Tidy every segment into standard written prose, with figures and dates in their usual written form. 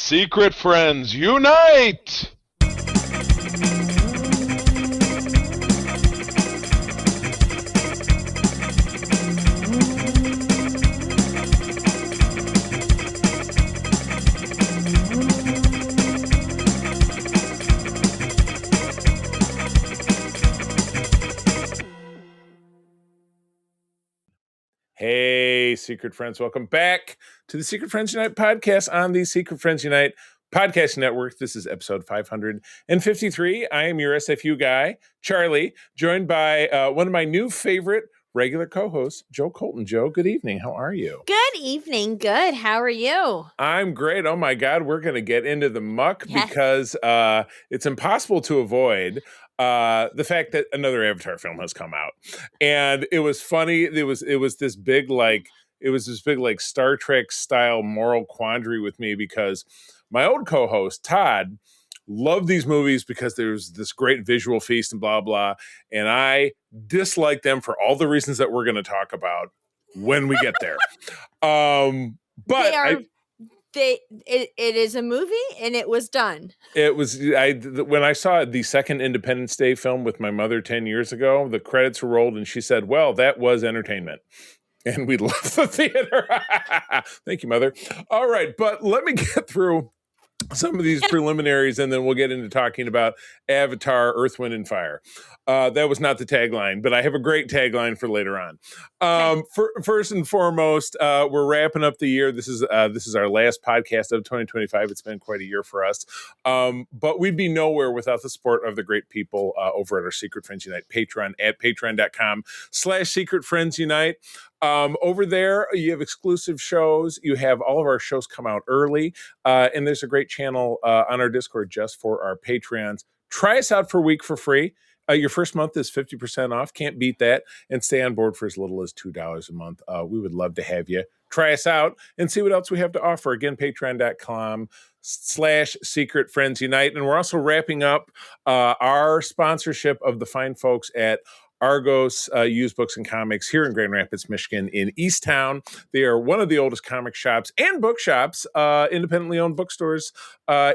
Secret friends, unite! Hey, Secret Friends. Welcome back to the Secret Friends Unite podcast on the Secret Friends Unite podcast network. This is episode 553. I am your SFU guy, Charlie, joined by one of my new favorite regular co-hosts, Joe Colton. Joe, good evening. How are you? Good evening. Good. How are you? I'm great. Oh my God, we're going to get into the muck Yes. because it's impossible to avoid the fact that another Avatar film has come out, and it was funny. It was this big like Star Trek style moral quandary with me because my old co-host Todd loved these movies because there's this great visual feast and blah blah, and I dislike them for all the reasons that we're going to talk about when we get there. But it is a movie and it was done. it was when I saw the second Independence Day film with my mother 10 years ago, the credits were rolled and she said, well, that was entertainment. And we left the theater. Thank you, Mother. All right, but let me get through some of these preliminaries and then we'll get into talking about Avatar, Earth, Wind, and Fire. That was not the tagline, but I have a great tagline for later on. First and foremost, we're wrapping up the year. This is our last podcast of 2025. It's been quite a year for us. But we'd be nowhere without the support of the great people over at our Secret Friends Unite Patreon at patreon.com/Secret Friends Unite. Over there, you have exclusive shows. You have all of our shows come out early. And there's a great channel on our Discord just for our Patreons. Try us out for a week for free. Your first month is 50% off. Can't beat that. And stay on board for as little as $2 a month. We would love to have you try us out and see what else we have to offer. Again, patreon.com/Secret Friends Unite. And we're also wrapping up our sponsorship of the fine folks at Argos Used Books and Comics here in Grand Rapids, Michigan, in Easttown. They are one of the oldest comic shops and bookshops, independently owned bookstores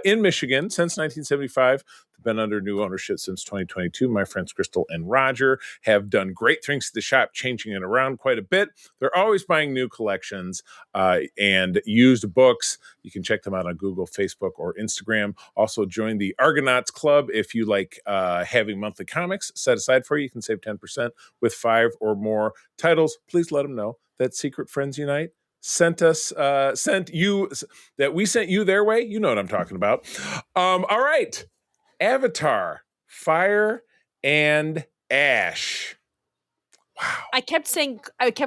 in Michigan since 1975. They've been under new ownership since 2022. My friends Crystal and Roger have done great things to the shop, changing it around quite a bit. They're always buying new collections and used books. You can check them out on Google, Facebook, or Instagram. Also, join the Argonauts Club if you like having monthly comics set aside for you. You can save 10% with 5 or more titles. Please let them know that Secret Friends Unite sent you their way. You know what I'm talking about. All right. Avatar, Fire and Ash. Wow. I kept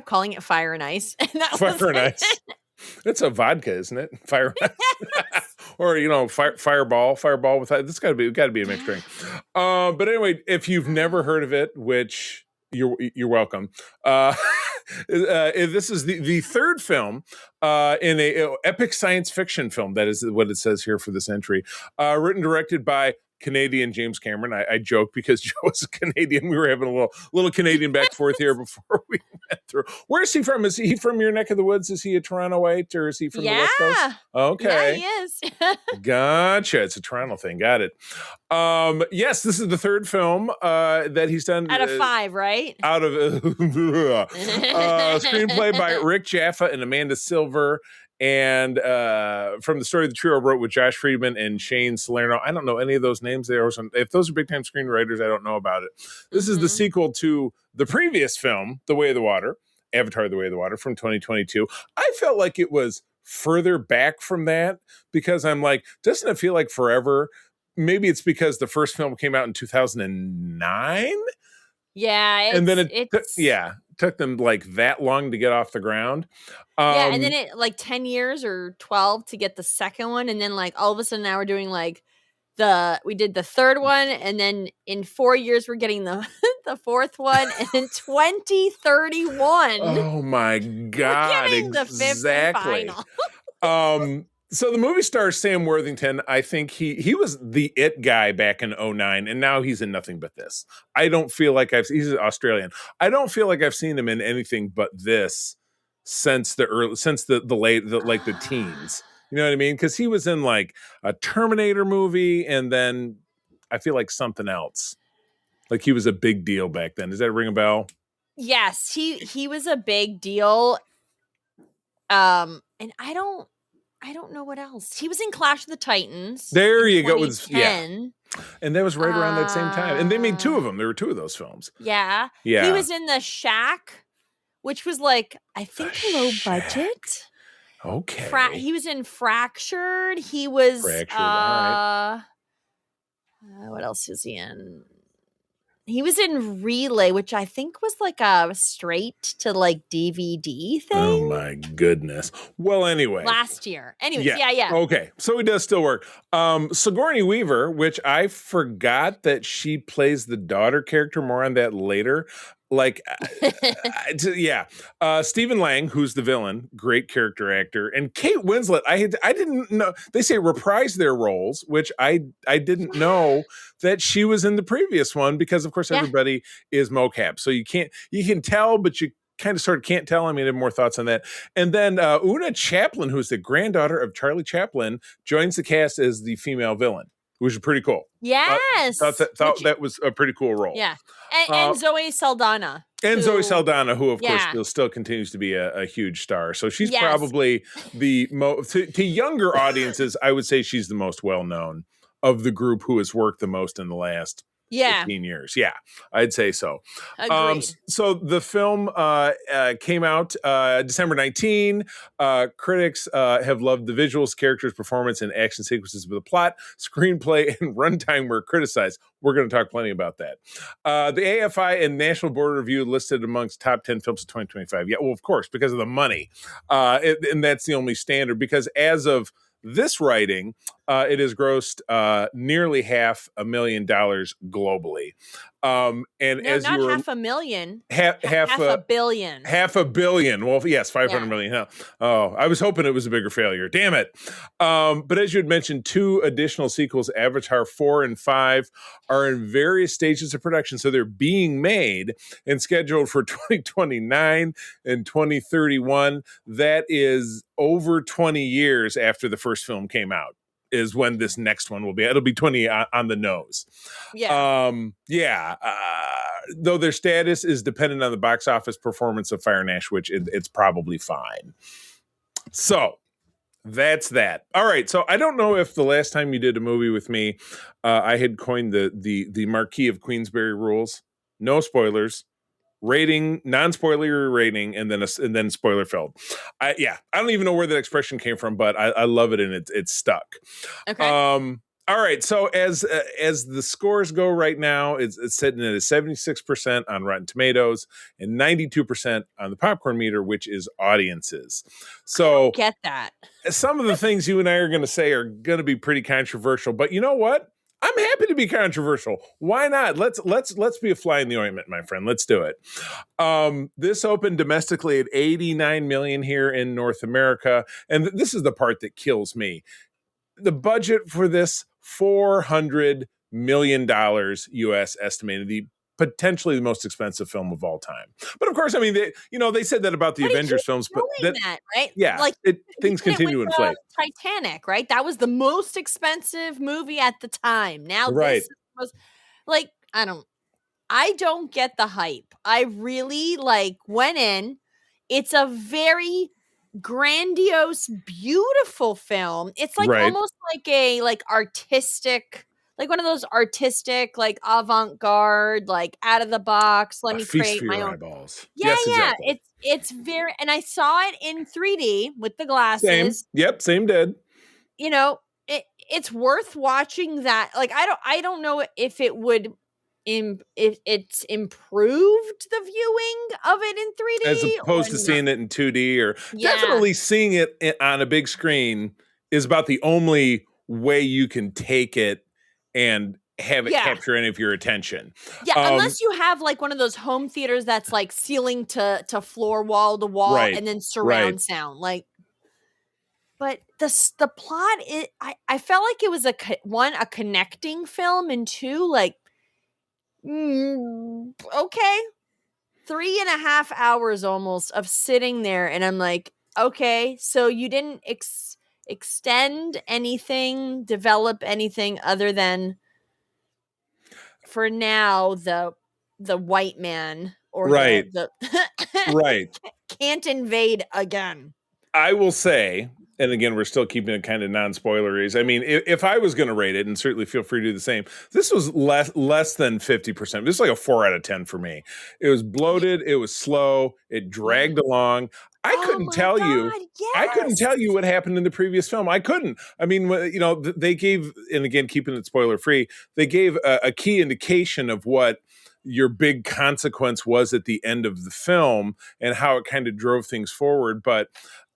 calling it Fire and Ice. And that Fire and Ice. It's a vodka, isn't it? Fire and Ice. Or, fireball with that. This got to be a mixed drink. But anyway, if you've never heard of it, which you're welcome. This is the third film in a epic science fiction film. That is what it says here for this entry. Written, directed by Canadian James Cameron. I joke because Joe is a Canadian. We were having a little Canadian back and forth here before we went through. Where is he from? Is he from your neck of the woods? Is he a Torontoite or is he from the West Coast? Okay. Yeah, he is. Gotcha. It's a Toronto thing. Got it. Yes, this is the third film that he's done. Out of 5, right? Out of screenplay by Rick Jaffa and Amanda Silver. And from the story the trio wrote with Josh Friedman and Shane Salerno. I don't know any of those names. If those are big time screenwriters, I don't know about it. This is the sequel to the previous film, The Way of the Water, Avatar: The Way of the Water from 2022. I felt like it was further back from that because I'm like, doesn't it feel like forever? Maybe it's because the first film came out in 2009. Yeah. And then it took them like that long to get off the ground. And then it like 10 years or 12 to get the second one. And then like all of a sudden now we're doing like we did the third one. And then in 4 years, we're getting the fourth one. And in 2031. Oh my God. We're getting the fifth and final. So the movie stars Sam Worthington. I think he was the it guy back in 2009, and now he's in nothing but this. I don't feel like he's Australian. I don't feel like I've seen him in anything but this since the teens. You know what I mean? Because he was in like a Terminator movie, and then I feel like something else. Like he was a big deal back then. Does that ring a bell? Yes, he was a big deal. And I don't know what else. He was in Clash of the Titans. There in you go. 2010. And that was right around that same time. And they made two of them. There were two of those films. Yeah. Yeah. He was in The Shack, which was like, I think low budget. Okay. He was in Fractured. He was Fractured. All right. What else is he in? He was in Relay, which I think was like a straight to like DVD thing. Oh my goodness. Well, anyway. Last year. Anyways, yeah. Okay. So it does still work. Sigourney Weaver, which I forgot that she plays the daughter character, more on that later. Like, Stephen Lang, who's the villain, great character actor, and Kate Winslet. I didn't know they say reprise their roles, which I didn't know that she was in the previous one because, of course, everybody is mocap, so you can tell, but you kind of sort of can't tell. I mean, I have more thoughts on that. And then Una Chaplin, who's the granddaughter of Charlie Chaplin, joins the cast as the female villain, which is pretty cool. Yes. Thought that was a pretty cool role. Yeah. And Zoe Saldana. Zoe Saldana, who, of course, still continues to be a huge star. So she's probably the most, to younger audiences, I would say she's the most well-known of the group who has worked the most in the last 15 years. Yeah, I'd say so. Agreed. So the film came out December 19. Critics have loved the visuals, characters, performance, and action sequences, but the plot, screenplay, and runtime were criticized. We're going to talk plenty about that. The AFI and National Board Review listed amongst top 10 films of 2025. Yeah, well, of course, because of the money. And that's the only standard, because as of this writing, it has grossed nearly $500,000 globally. And no, as not you were, $500,000, half a billion. $500 million. Well, yes, 500 million. Huh? Oh, I was hoping it was a bigger failure. Damn it. But as you had mentioned, 2 additional sequels, Avatar 4 and 5, are in various stages of production. So they're being made and scheduled for 2029 and 2031. That is over 20 years after the first film came out. Is when this next one will be. It'll be 20 on the nose. Though their status is dependent on the box office performance of Fire and Ash, which it's probably fine. So that's that. All right. So I don't know if the last time you did a movie with me, I had coined the Marquis of Queensberry rules. No spoilers. Rating, non-spoiler rating, and then spoiler filled. I don't even know where that expression came from, but I love it, and it's stuck. Okay. All right. So as the scores go right now, it's sitting at a 76% on Rotten Tomatoes and 92% on the popcorn meter, which is audiences. So get that. Some of the things you and I are going to say are going to be pretty controversial, but you know what? I'm happy to be controversial. Why not? Let's be a fly in the ointment, my friend. Let's do it. This opened domestically at 89 million here in North America, and this is the part that kills me. The budget for this $400 million US estimated, potentially the most expensive film of all time. But of course, I mean, they said that about the Avengers films, but that, right? Yeah, like things continue to inflate. Titanic, right? That was the most expensive movie at the time. Now, right. This was like, I don't get the hype. I really went in. It's a very grandiose, beautiful film. It's almost like a artistic, like one of those artistic, avant-garde, out of the box. Let me create my own eyeballs. Yeah, yes, exactly. It's very, and I saw it in 3D with the glasses. Same. Yep, same did. It's worth watching that. I don't know if it would if it's improved the viewing of it in 3D as opposed to seeing it in 2D, or definitely seeing it on a big screen is about the only way you can take it and have it capture any of your attention. Yeah, unless you have one of those home theaters that's ceiling to floor, wall to wall, and then surround sound. But the plot, I felt like it was a connecting film, and 2, okay, 3.5 hours almost of sitting there, and I'm like, okay, so you didn't extend anything, develop anything other than for now the white man or Right. the Right. can't invade again. I will say, and again, we're still keeping it kind of non-spoileries. I mean, if I was going to rate it, and certainly feel free to do the same, this was less than 50%. This is like a 4 out of 10 for me. It was bloated. It was slow. It dragged along. I Oh couldn't my tell you. God, I couldn't yes. tell you what happened in the previous film. I couldn't. I mean, they gave, and again, keeping it spoiler free, they gave a key indication of what your big consequence was at the end of the film and how it kind of drove things forward. But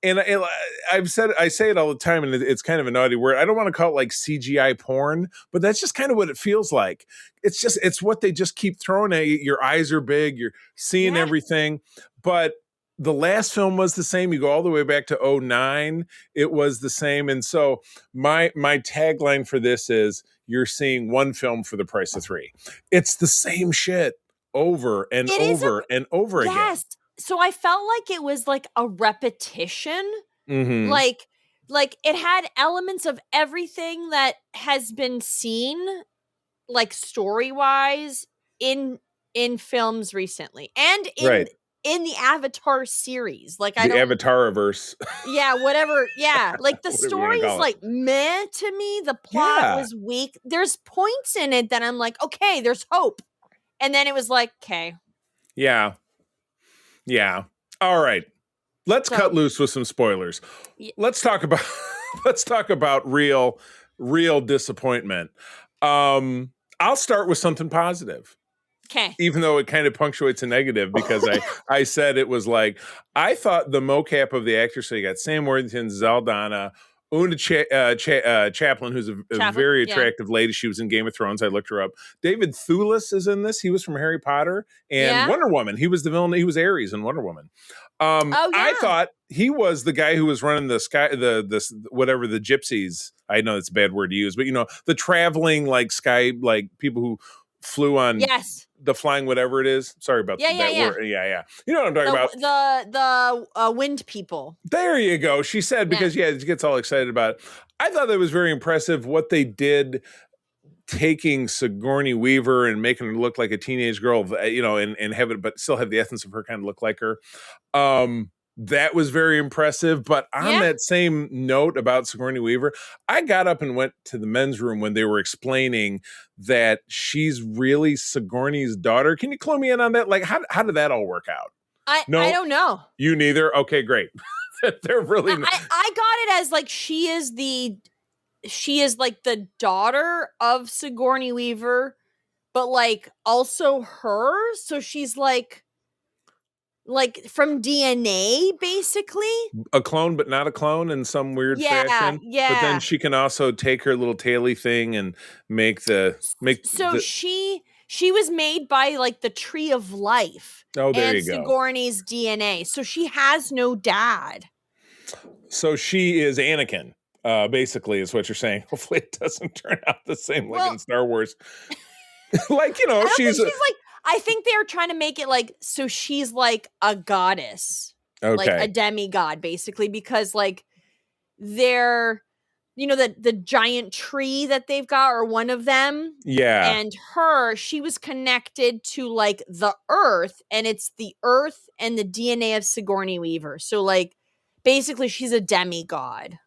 and I say it all the time, and it's kind of a naughty word. I don't want to call it like CGI porn, but that's just kind of what it feels like. It's what they just keep throwing at you. Your eyes are big, you're seeing everything. But the last film was the same. You go all the way back to 2009, it was the same. And so my tagline for this is, you're seeing one film for the price of 3. It's the same shit over and over and over again. Yes. So I felt like it was like a repetition. Mm-hmm. Like it had elements of everything that has been seen, like story-wise, in films recently. And in the Avatar series. Like the Avatar-averse. Yeah, whatever. Yeah. Like the story is like meh to me. The plot was weak. There's points in it that I'm like, okay, there's hope. And then it was like, okay. Yeah. Yeah. All right. Let's cut loose with some spoilers. Let's talk about real disappointment. I'll start with something positive. Okay. Even though it kind of punctuates a negative, because I said it was like, I thought the mocap of the actors, so you got Sam Worthington, Zaldana, Una Chaplin, who's a very attractive lady. She was in Game of Thrones. I looked her up. David Thewlis is in this. He was from Harry Potter and Wonder Woman. He was the villain. He was Ares in Wonder Woman. I thought he was the guy who was running the sky, whatever, the gypsies. I know it's a bad word to use, but the traveling like sky, like people who flew on the flying whatever it is. Sorry about that word. Yeah. You know what I'm talking about. The wind people. There you go. She said, because she gets all excited about it. I thought that was very impressive what they did, taking Sigourney Weaver and making her look like a teenage girl, and have it, but still have the essence of her kind of look like her. That was very impressive. But on that same note about Sigourney Weaver, I got up and went to the men's room when they were explaining that she's really Sigourney's daughter. Can you clue me in on that? Like, how did that all work out? I don't know. You neither? Okay, great. They're really. I got it as like she is like the daughter of Sigourney Weaver, but like also her. So she's like from DNA, basically. A clone, but not a clone in some weird fashion. Yeah. But then she can also take her little taily thing and she was made by like the Tree of Life. Oh, there you and go. Sigourney's DNA. So she has no dad. So she is Anakin, basically, is what you're saying. Hopefully it doesn't turn out the same like in Star Wars. Like, she's like, I think they're trying to make it like, so she's like a goddess. Okay. Like a demigod, basically, because like they're, the giant tree that they've got, or one of them. Yeah. And she was connected to like the earth, and it's the earth and the DNA of Sigourney Weaver. So like, basically she's a demigod.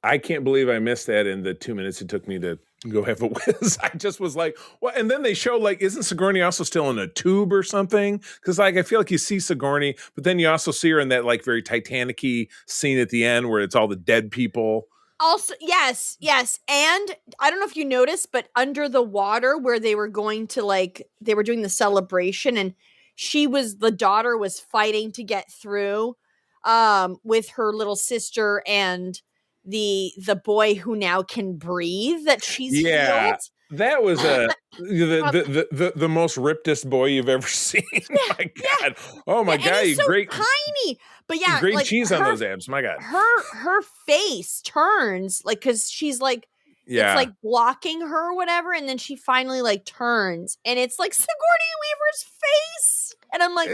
I can't believe I missed that in the 2 minutes it took me to go have a whiz. I just was like, well, and then they show like, isn't Sigourney also still in a tube or something? Because like, I feel like you see Sigourney, but then you also see her in that like very Titanic-y scene at the end where it's all the dead people. Also, yes. And I don't know if you noticed, but under the water where they were going to like, they were doing the celebration, and the daughter was fighting to get through with her little sister and the boy who now can breathe that she's healed. That was the most rippedest boy you've ever seen. My God. Oh my God. He's so great tiny. But great like cheese on those abs. My God. Her face turns like, because she's like, it's like blocking her or whatever, and then she finally like turns, and it's like Sigourney Weaver's face, and I'm like,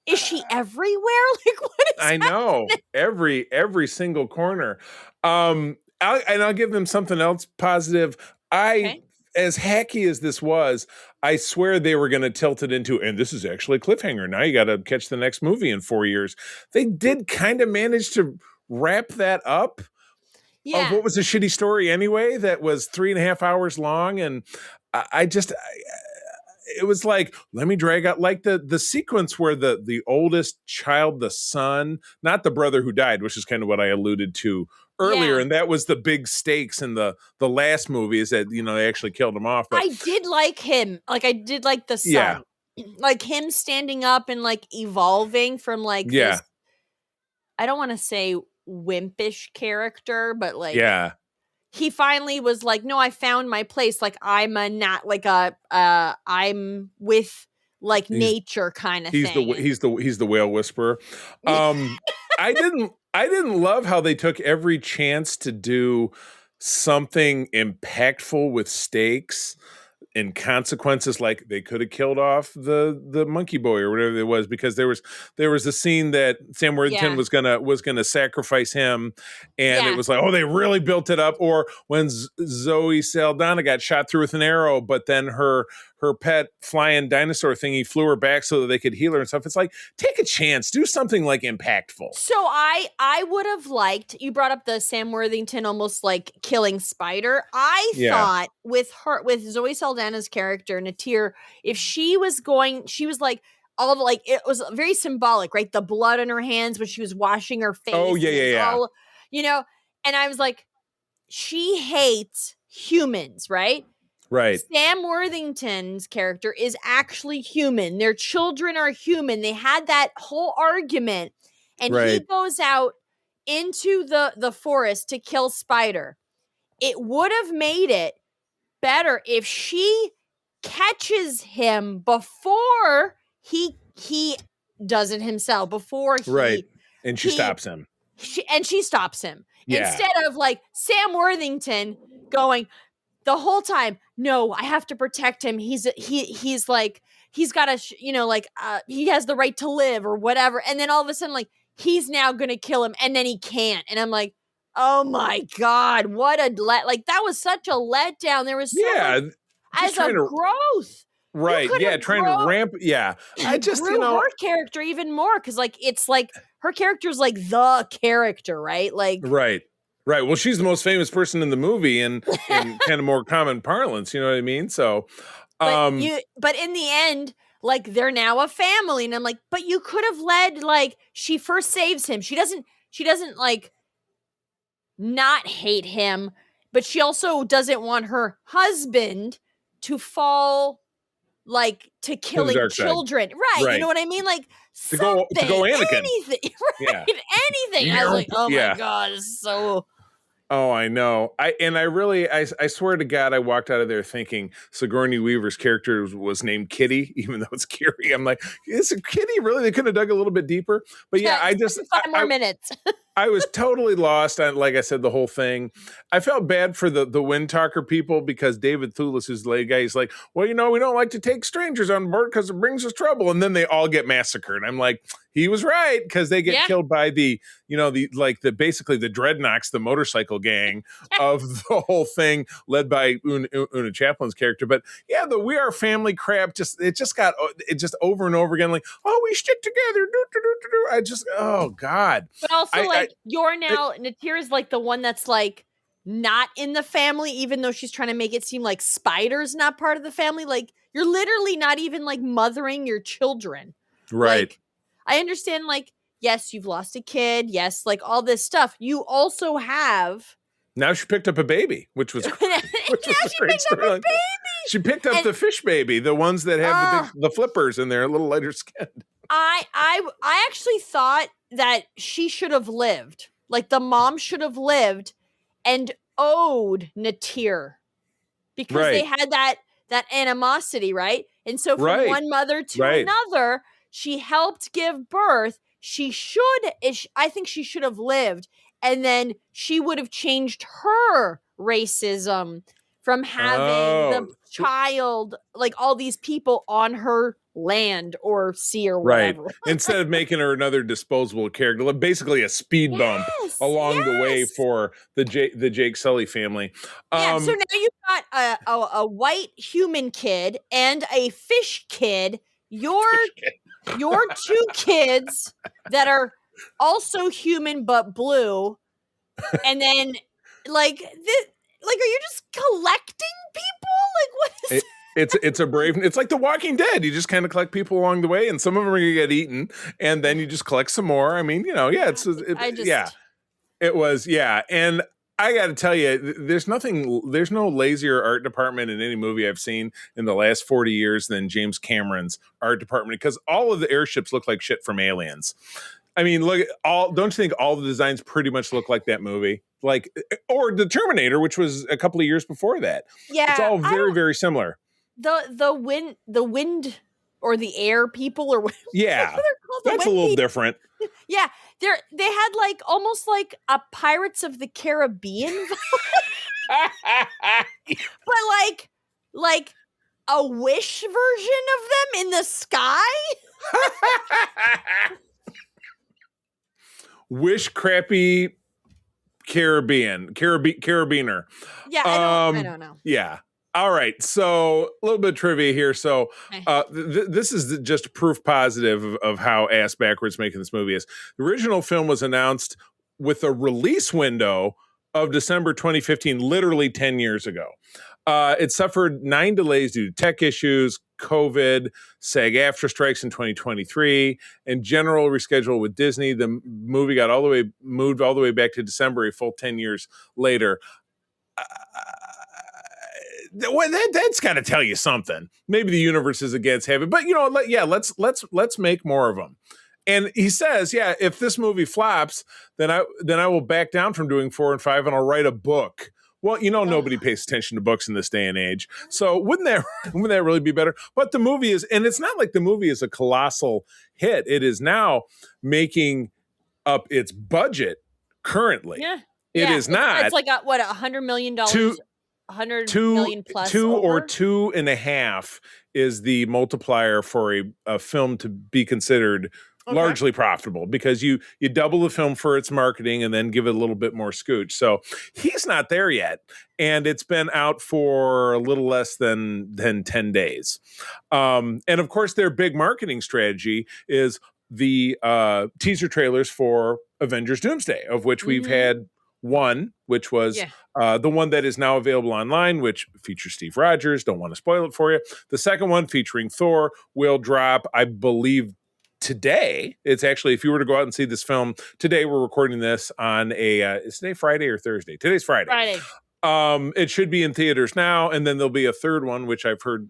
Is she everywhere? Like, what is I know every single corner. I'll give them something else positive. Okay. As hacky as this was, I swear they were going to tilt it into, and this is actually a cliffhanger. Now you got to catch the next movie in 4 years. They did kind of manage to wrap that up. Of Yeah. what was a shitty story anyway that was 3.5 hours long, and it was like, let me drag out like the sequence where the oldest child, the son, not the brother who died, which is kind of what I alluded to earlier, Yeah. and that was the big stakes in the last movie, is that they actually killed him off. But I did like him. Like, I did like the yeah, son. Like him standing up and like evolving from like yeah, this, I don't want to say wimpish character, but like yeah. he finally was like, no, I found my place. Like I'm a not like I'm with like He's nature kind of he's the thing. he's the whale whisperer. I didn't love how they took every chance to do something impactful with stakes and consequences. Like they could have killed off the monkey boy or whatever it was, because there was a scene that Sam Worthington Yeah. was gonna sacrifice him, and it Yeah. was like, oh, they really built it up. Or when Zoe Saldana got shot through with an arrow, but then her pet flying dinosaur thingy flew her back so that they could heal her and stuff. It's like, take a chance, do something like impactful. So I would have liked, you brought up the Sam Worthington almost like killing Spider. I thought with Zoe Saldana's character Natir, if she was like all the, like, it was very symbolic, right? The blood on her hands when she was washing her face. Oh yeah. All, and I was like, she hates humans, right? Right. Sam Worthington's character is actually human. Their children are human. They had that whole argument, and he goes out into the forest to kill Spider. It would have made it better if she catches him before he does it himself. Before he and she stops him. She stops him. Yeah. Instead of like Sam Worthington going the whole time, no, I have to protect him. He's like, he's got to, he has the right to live or whatever. And then all of a sudden, like, he's now going to kill him, and then he can't. And I'm like, oh my God, what like, that was such a letdown. There was so much as a growth. Right. Yeah. Trying to ramp. Yeah. I just, grew her character even more. Cause like, it's like her character's like the character, right? Like, right. Well, she's the most famous person in the movie in kind of more common parlance. You know what I mean? So, but in the end, like, they're now a family, and I'm like, but you could have led, like, she first saves him. She doesn't like not hate him, but she also doesn't want her husband to fall like to killing children. Right. You know what I mean? Like to go Anakin. Anything. Right. Yeah. Anything. I was like, oh my God, it's so. Oh, I know. I swear to God, I walked out of there thinking Sigourney Weaver's character was named Kitty, even though it's Kiri. I'm like, is it Kitty? Really? They could have dug a little bit deeper. But yeah, I just 5 more minutes. I was totally lost on, like I said, the whole thing. I felt bad for the Windtalker people, because David Thewlis, who's the late guy, he's like, well, we don't like to take strangers on board because it brings us trouble. And then they all get massacred. I'm like, he was right, because they get killed by basically the Dreadnoks, the motorcycle gang of the whole thing, led by Una Chaplin's character. But yeah, the We Are Family crap, it just over and over again, like, oh, we stick together. Oh God. But also, Natir is like the one that's like not in the family, even though she's trying to make it seem like Spider's not part of the family. Like, you're literally not even like mothering your children. Right. Like, I understand, like, yes, you've lost a kid. Yes, like all this stuff. You also have. Now she picked up a baby, which was a great story. She picked up the fish baby, the ones that have the flippers, and they're a little lighter skinned. I actually thought that she should have lived. Like, the mom should have lived and owed Natir, because they had that animosity, right? And so from one mother to another, she helped give birth. I think she should have lived, and then she would have changed her racism from having the child, like all these people on her land or sea or Right. whatever. Instead of making her another disposable character, basically a speed bump along the way for the Jake Sully family. Yeah, so now you've got a white human kid and a fish kid. Your two kids that are also human but blue, and then like this, like, are you just collecting people? Like, what is? It's a brave. It's like The Walking Dead. You just kind of collect people along the way, and some of them are gonna get eaten, and then you just collect some more. I mean, yeah. It was, and I got to tell you, there's no lazier art department in any movie I've seen in the last 40 years than James Cameron's art department, because all of the airships look like shit from Aliens. I mean, don't you think all the designs pretty much look like that movie? Like, or the Terminator, which was a couple of years before that. Yeah, it's all very, very similar. The wind or the air people or whatever. Yeah, that's a little different. Yeah, they had like almost like a Pirates of the Caribbean but like a Wish version of them in the sky. Wish crappy Carabiner. Yeah, I don't know. Yeah. All right, so a little bit of trivia here. So this is just proof positive of how ass backwards making this movie is. The original film was announced with a release window of December 2015, literally 10 years ago. It suffered 9 delays due to tech issues, COVID, SAG-AFTRA strikes in 2023, and general reschedule with Disney. The movie got moved all the way back to December, a full 10 years later. That's got to tell you something. Maybe the universe is against having, but let's make more of them. And he says, if this movie flops, then I will back down from doing 4 and 5, and I'll write a book. Well, nobody pays attention to books in this day and age. So wouldn't that really be better? But the movie is, and it's not like the movie is a colossal hit. It is now making up its budget currently. Yeah. It is not. It's like $100 million. 100 million plus or 2.5 is the multiplier for a film to be considered largely profitable, because you double the film for its marketing and then give it a little bit more scooch. So he's not there yet, and it's been out for a little less than 10 days. And of course, their big marketing strategy is the teaser trailers for Avengers Doomsday, of which we've had one, which was the one that is now available online, which features Steve Rogers. Don't want to spoil it for you. The second one, featuring Thor, will drop, I believe, today. It's actually, if you were to go out and see this film today, we're recording this on is today Friday or Thursday? Today's Friday. It should be in theaters now, and then there'll be a third one, which I've heard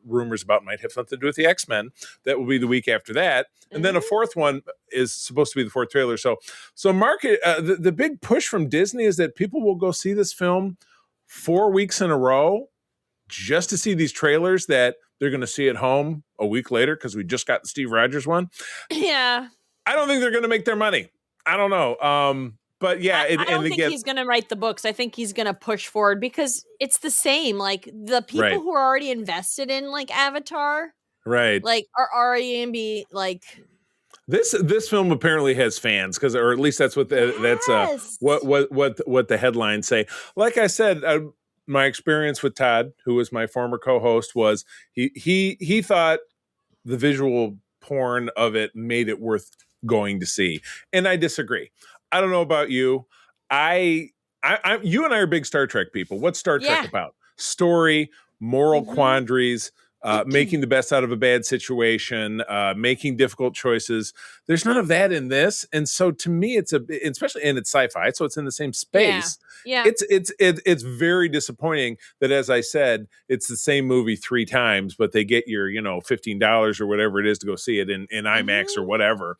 rumors about might have something to do with the X-Men. That will be the week after that, and then a fourth one is supposed to be the fourth trailer. So market the big push from Disney is that people will go see this film 4 weeks in a row just to see these trailers that they're going to see at home a week later, because we just got the Steve Rogers one. Yeah, I don't think they're going to make their money. I don't know. But yeah, I don't think he's going to write the books. I think he's going to push forward, because it's the same. Like, the people who are already invested in like Avatar, like, are already going to be like. This film apparently has fans, or at least that's what what the headlines say. Like I said, my experience with Todd, who was my former co-host, was he thought the visual porn of it made it worth going to see, and I disagree. I don't know about you. You and I are big Star Trek people. What's Star Trek about? Story, moral quandaries, making the best out of a bad situation, making difficult choices. There's none of that in this, and so to me, especially, and it's sci-fi, so it's in the same space. Yeah. It's very disappointing that, as I said, it's the same movie 3 times, but they get your $15 or whatever it is to go see it in IMAX or whatever.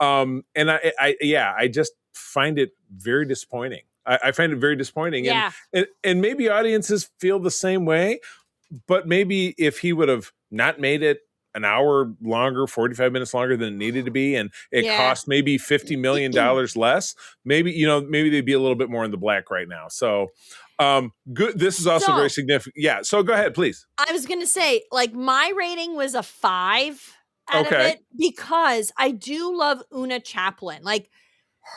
And I just find it very disappointing. I find it very disappointing. Yeah. And maybe audiences feel the same way, but maybe if he would have not made it an hour longer, 45 minutes longer than it needed to be, and it cost maybe $50 million less, maybe they'd be a little bit more in the black right now. So Good. This is also very significant. Yeah. So go ahead, please. I was gonna say, like, my rating was a 5 out of it because I do love Una Chaplin. Like,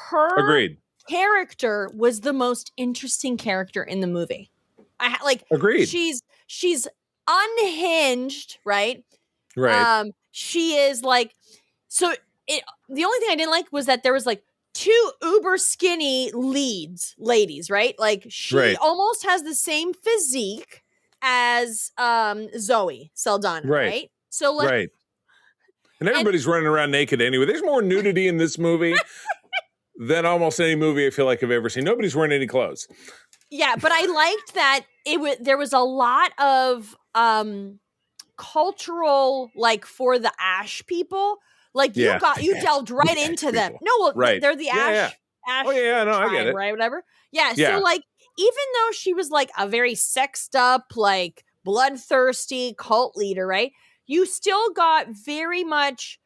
her Agreed. character was the most interesting character in the movie. Agreed. She's unhinged, right? Right. She is like, so the only thing I didn't like was that there was like 2 uber skinny ladies, right? Like, she almost has the same physique as Zoe Saldana, right? So like, and everybody's running around naked anyway. There's more nudity in this movie than almost any movie I feel like I've ever seen. Nobody's wearing any clothes. Yeah, but I liked that there was a lot of cultural, like, for the Ash people. Like, you delved right into them. No, well, they're the Ash. Ash. Oh yeah, no, tribe, I get it. Right, whatever. Yeah. So like, even though she was like a very sexed up, like, bloodthirsty cult leader, right? You still got very much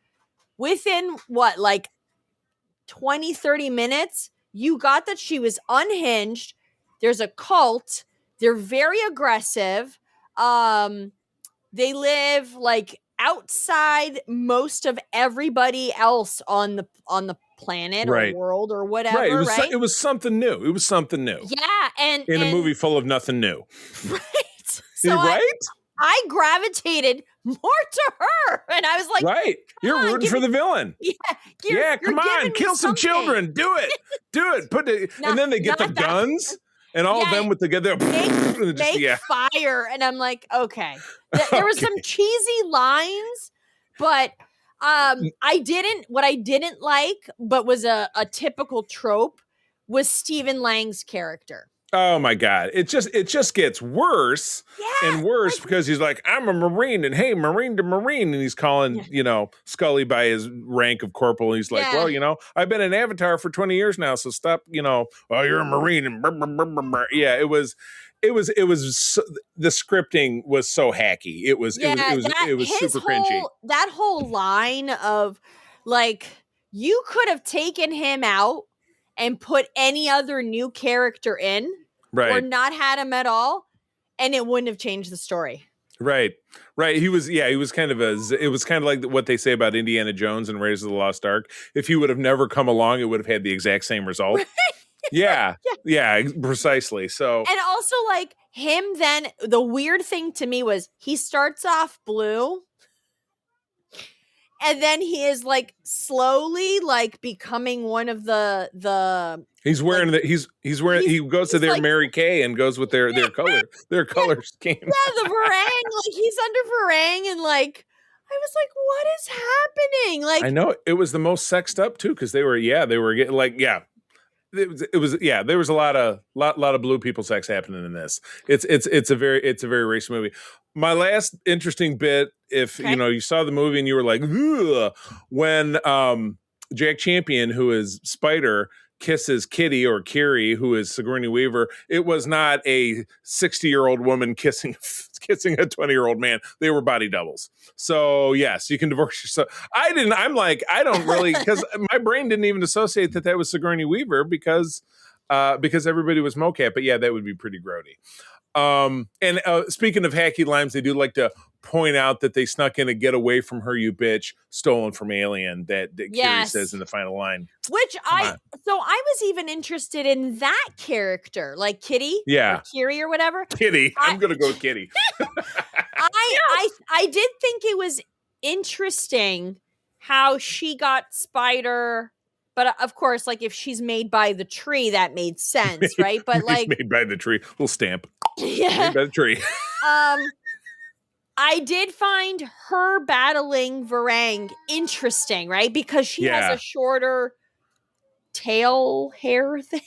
within what, like 20, 30 minutes, you got that she was unhinged. There's a cult. They're very aggressive. They live like outside most of everybody else on the planet or world or whatever. It was something new. Yeah, and in a movie full of nothing new. Right. So right. I gravitated more to her, and I was like, You're rooting for the villain. Yeah, come on, kill some children. Do it. And then they get the guns. And all of them with together, make fire, and I'm like, okay. There was some cheesy lines, but what I didn't like, but was a typical trope, was Stephen Lang's character. Oh my God. It just gets worse and worse because he's like, I'm a Marine, and hey, Marine to Marine. And he's calling, Scully by his rank of corporal. And he's like, well, I've been an Avatar for 20 years now. So stop, you're a Marine. And yeah, it was the scripting was so hacky. It was super cringy. That whole line of like, you could have taken him out and put any other new character in, or not had him at all, and it wouldn't have changed the story. Right. He was kind of it was kind of like what they say about Indiana Jones and Raiders of the Lost Ark. If he would have never come along, it would have had the exact same result. Yeah, precisely. So, and also like him, then the weird thing to me was he starts off blue, and then he is like slowly like becoming one of the. He's wearing he goes to their like, Mary Kay and goes with their color scheme. Yeah, the Varang, like he's under Varang, and like I was like, what is happening? Like, I know it was the most sexed up too, because they were getting like It was there was a lot of blue people sex happening in this. It's a very racist movie. My last interesting bit, if you saw the movie and you were like, ugh, when Jack Champion, who is Spider, kisses Kitty or Kiri, who is Sigourney Weaver, it was not a 60-year-old woman kissing a 20-year-old man. They were body doubles. So yes, you can divorce yourself. I don't really, because my brain didn't even associate that was Sigourney Weaver because everybody was mocap. But yeah, that would be pretty grody. And speaking of hacky lines, they do like to point out that they snuck in a "get away from her, you bitch," stolen from Alien that Kiri says in the final line. Which I was even interested in that character, like Kitty, or Kiri or whatever. Kitty, I'm gonna go with Kitty. I did think it was interesting how she got Spider. But of course, like if she's made by the tree, that made sense, right? But like made by the tree, little stamp. Yeah, made by the tree. I did find her battling Varang interesting, right? Because she has a shorter tail hair thing.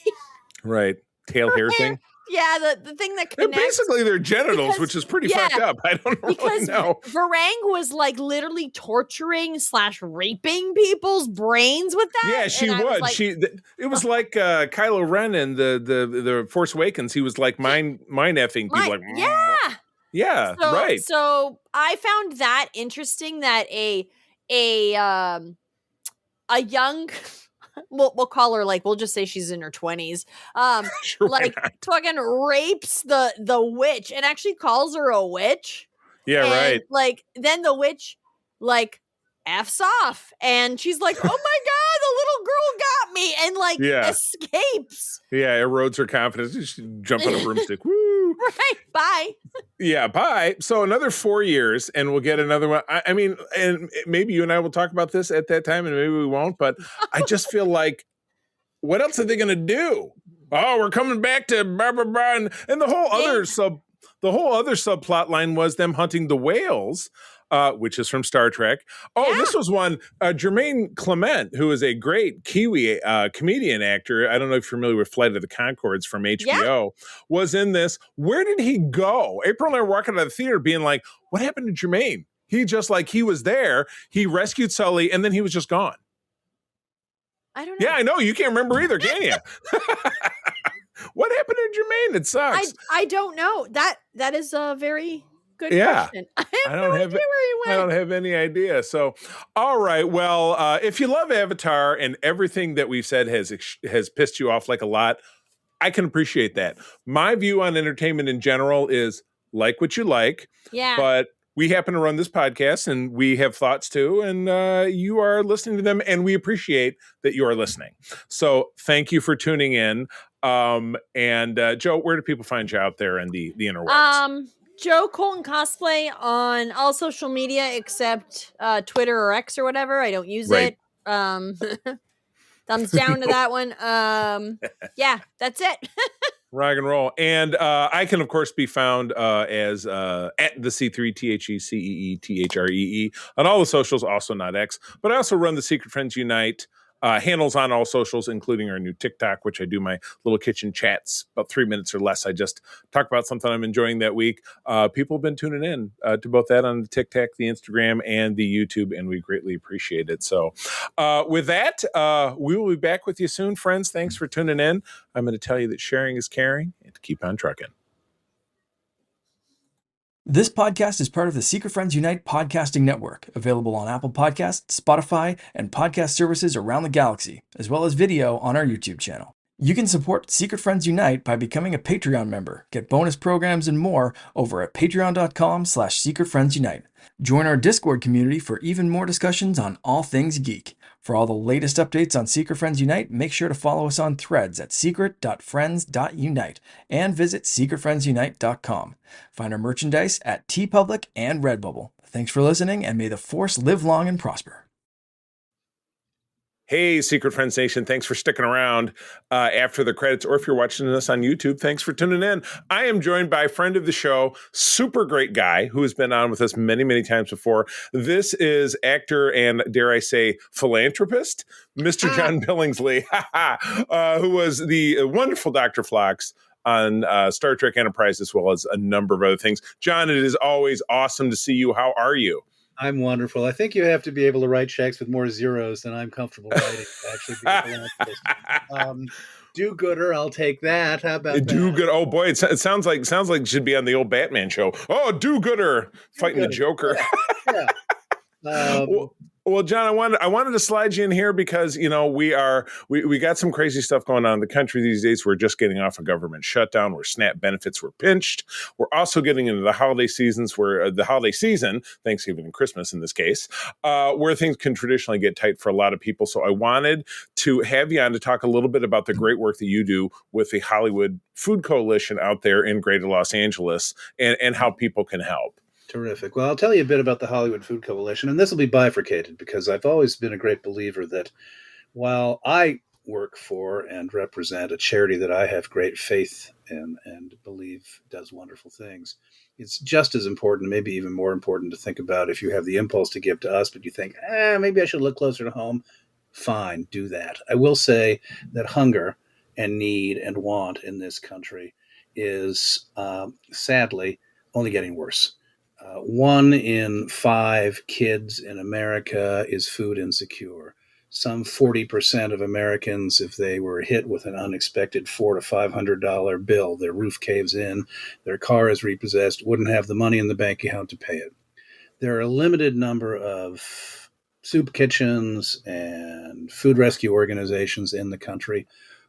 Right, tail hair thing. Yeah, the thing that connects. They're basically their genitals, which is pretty fucked up. I don't really know. Varang was like literally torturing / raping people's brains with that. Yeah, she would. Like, it was like Kylo Ren in the Force Awakens. He was like mind effing people. Yeah, right. So I found that interesting that a young we'll call her, like, we'll just say she's in her 20s. Sure, why Like, not? fucking rapes the witch and actually calls her a witch. Yeah, And right. like, then the witch, like, F's off. And she's like, oh my God, the little girl got me. And like, Yeah. escapes. Yeah, erodes her confidence. Just jump on a broomstick. Woo! Right. Bye. Yeah, bye. So another 4 years, and we'll get another one. I mean, and maybe you and I will talk about this at that time, and maybe we won't. But I just feel like, what else are they going to do? Oh, we're coming back to blah blah blah, and the whole other subplot line was them hunting the whales. Which is from Star Trek. Oh, Yeah. This was one, Jermaine Clement, who is a great Kiwi comedian actor. I don't know if you're familiar with Flight of the Conchords from HBO, was in this. Where did he go? April and I were walking out of the theater being like, what happened to Jermaine? He just, like, he was there, he rescued Sully, and then he was just gone. I don't know. Yeah, I know. You can't remember either, can you? What happened to Jermaine? It sucks. I don't know. That is a very good Yeah. question. I have no idea where he went. I don't have any idea. So, all right. Well, if you love Avatar and everything that we've said has pissed you off like a lot, I can appreciate that. My view on entertainment in general is like what you like. Yeah. But we happen to run this podcast and we have thoughts too. And you are listening to them and we appreciate that you are listening. So thank you for tuning in. And Joe, where do people find you out there in the interwebs? Joe Colton Cosplay on all social media except Twitter or X or whatever. I don't use it. Thumbs down to that one. Yeah, that's it. Rock and roll. And I can, of course, be found as at the C3 THECEETHREE on all the socials, also not X. But I also run the Secret Friends Unite handles on all socials, including our new TikTok, which I do my little kitchen chats, about 3 minutes or less. I just talk about something I'm enjoying that week. People have been tuning in to both that on the TikTok, the Instagram, and the YouTube, and we greatly appreciate it. So with that, we will be back with you soon, friends. Thanks for tuning in. I'm going to tell you that sharing is caring and to keep on trucking. This podcast is part of the Secret Friends Unite podcasting network, available on Apple Podcasts, Spotify, and podcast services around the galaxy, as well as video on our YouTube channel. You can support Secret Friends Unite by becoming a Patreon member, get bonus programs and more over at patreon.com/secretfriendsunite. Join our Discord community for even more discussions on all things geek. For all the latest updates on Secret Friends Unite, make sure to follow us on Threads at secret.friends.unite and visit secretfriendsunite.com. Find our merchandise at TeePublic and Redbubble. Thanks for listening, and may the Force live long and prosper. Hey, Secret Friends Nation, thanks for sticking around after the credits, or if you're watching us on YouTube, thanks for tuning in. I am joined by a friend of the show, super great guy, who has been on with us many, many times before. This is actor and, dare I say, philanthropist, Mr. John Billingsley, who was the wonderful Dr. Phlox on Star Trek Enterprise, as well as a number of other things. John, it is always awesome to see you. How are you? I'm wonderful. I think you have to be able to write checks with more zeros than I'm comfortable writing to actually be a philanthropist. Do-gooder, I'll take that. How about that? Do-gooder. Oh boy, it sounds like it should be on the old Batman show. Oh, do-gooder fighting the Joker. Yeah. Well, John, I wanted to slide you in here because, you know, we got some crazy stuff going on in the country these days. We're just getting off a government shutdown where SNAP benefits were pinched. We're also getting into the holiday seasons where Thanksgiving and Christmas in this case, where things can traditionally get tight for a lot of people. So I wanted to have you on to talk a little bit about the great work that you do with the Hollywood Food Coalition out there in Greater Los Angeles and how people can help. Terrific. Well, I'll tell you a bit about the Hollywood Food Coalition, and this will be bifurcated because I've always been a great believer that while I work for and represent a charity that I have great faith in and believe does wonderful things, it's just as important, maybe even more important, to think about if you have the impulse to give to us, but you think, maybe I should look closer to home. Fine, do that. I will say that hunger and need and want in this country is sadly only getting worse. 1 in 5 kids in America is food insecure. Some 40% of Americans, if they were hit with an unexpected $400 to $500 bill, their roof caves in, their car is repossessed, wouldn't have the money in the bank account to pay it. There are a limited number of soup kitchens and food rescue organizations in the country.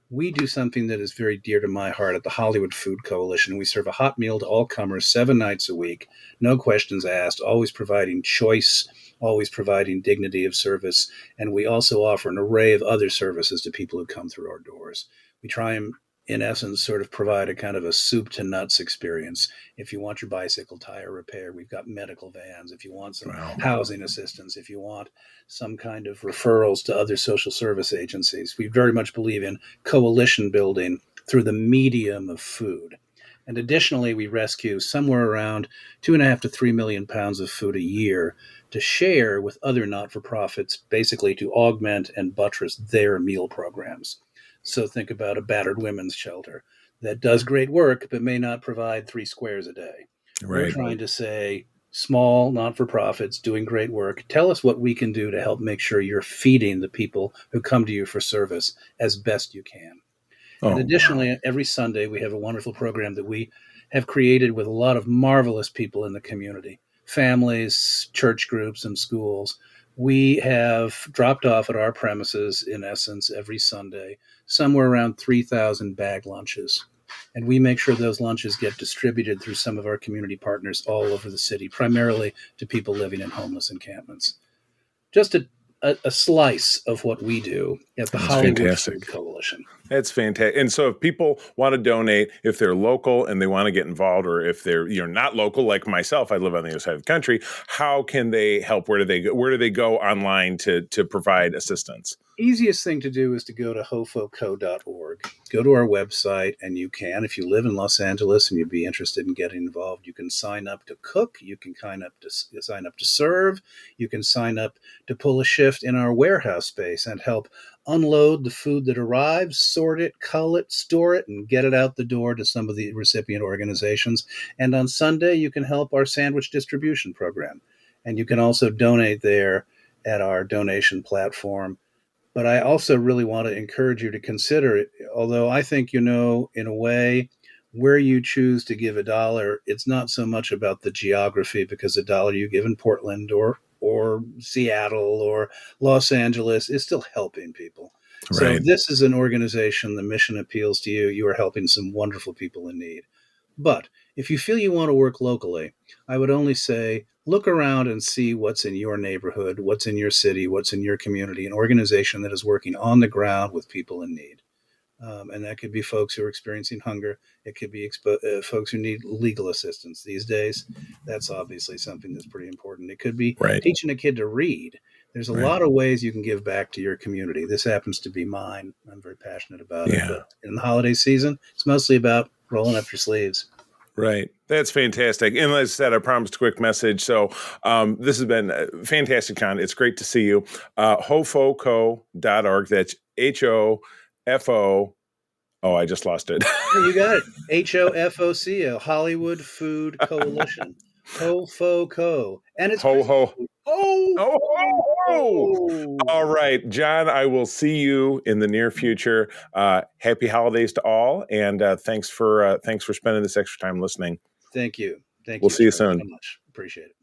We do something that is very dear to my heart at the Hollywood Food Coalition. We serve a hot meal to all comers 7 nights a week, no questions asked, always providing choice, always providing dignity of service. And we also offer an array of other services to people who come through our doors. We try and, in essence, sort of provide a kind of a soup to nuts experience. If you want your bicycle tire repair, we've got medical vans. If you want some housing assistance, if you want some kind of referrals to other social service agencies, we very much believe in coalition building through the medium of food. And additionally, we rescue somewhere around 2.5 to 3 million pounds of food a year to share with other not-for-profits, basically to augment and buttress their meal programs. So think about a battered women's shelter that does great work, but may not provide 3 squares a day. Right. We're trying to say, small not-for-profits doing great work, tell us what we can do to help make sure you're feeding the people who come to you for service as best you can. And additionally, every Sunday, we have a wonderful program that we have created with a lot of marvelous people in the community, families, church groups, and schools. We have dropped off at our premises, in essence, every Sunday, somewhere around 3,000 bag lunches. And we make sure those lunches get distributed through some of our community partners all over the city, primarily to people living in homeless encampments. Just a slice of what we do at the Hollywood Food Coalition. That's fantastic. And so if people want to donate, if they're local and they want to get involved, or if you're not local, like myself, I live on the other side of the country, how can they help? Where do they go? Where do they go online to provide assistance? Easiest thing to do is to go to hofoco.org. Go to our website, and you can, if you live in Los Angeles and you'd be interested in getting involved, you can sign up to cook, you can sign up to serve, you can sign up to pull a shift in our warehouse space and help unload the food that arrives, sort it, cull it, store it, and get it out the door to some of the recipient organizations. And on Sunday, you can help our sandwich distribution program. And you can also donate there at our donation platform. But I also really want to encourage you to consider it, although I think, in a way, where you choose to give $1, it's not so much about the geography, because $1 you give in Portland or Seattle or Los Angeles is still helping people. Right. So if this is an organization, the mission appeals to you, you are helping some wonderful people in need. But if you feel you want to work locally, I would only say, look around and see what's in your neighborhood, what's in your city, what's in your community, an organization that is working on the ground with people in need. And that could be folks who are experiencing hunger. It could be folks who need legal assistance these days. That's obviously something that's pretty important. It could be teaching a kid to read. There's a lot of ways you can give back to your community. This happens to be mine. I'm very passionate about it. But in the holiday season, it's mostly about rolling up your sleeves. Right. That's fantastic. And as I said, I promised a quick message. So this has been fantastic, John. It's great to see you. Hofoco.org. That's HOFO. Oh, I just lost it. You got it. HOFOCO, Hollywood Food Coalition. Hofoco. And it's ho. Oh. All right, John, I will see you in the near future. Happy holidays to all, and thanks for spending this extra time listening. Thank you. We'll see you soon. So much. Appreciate it.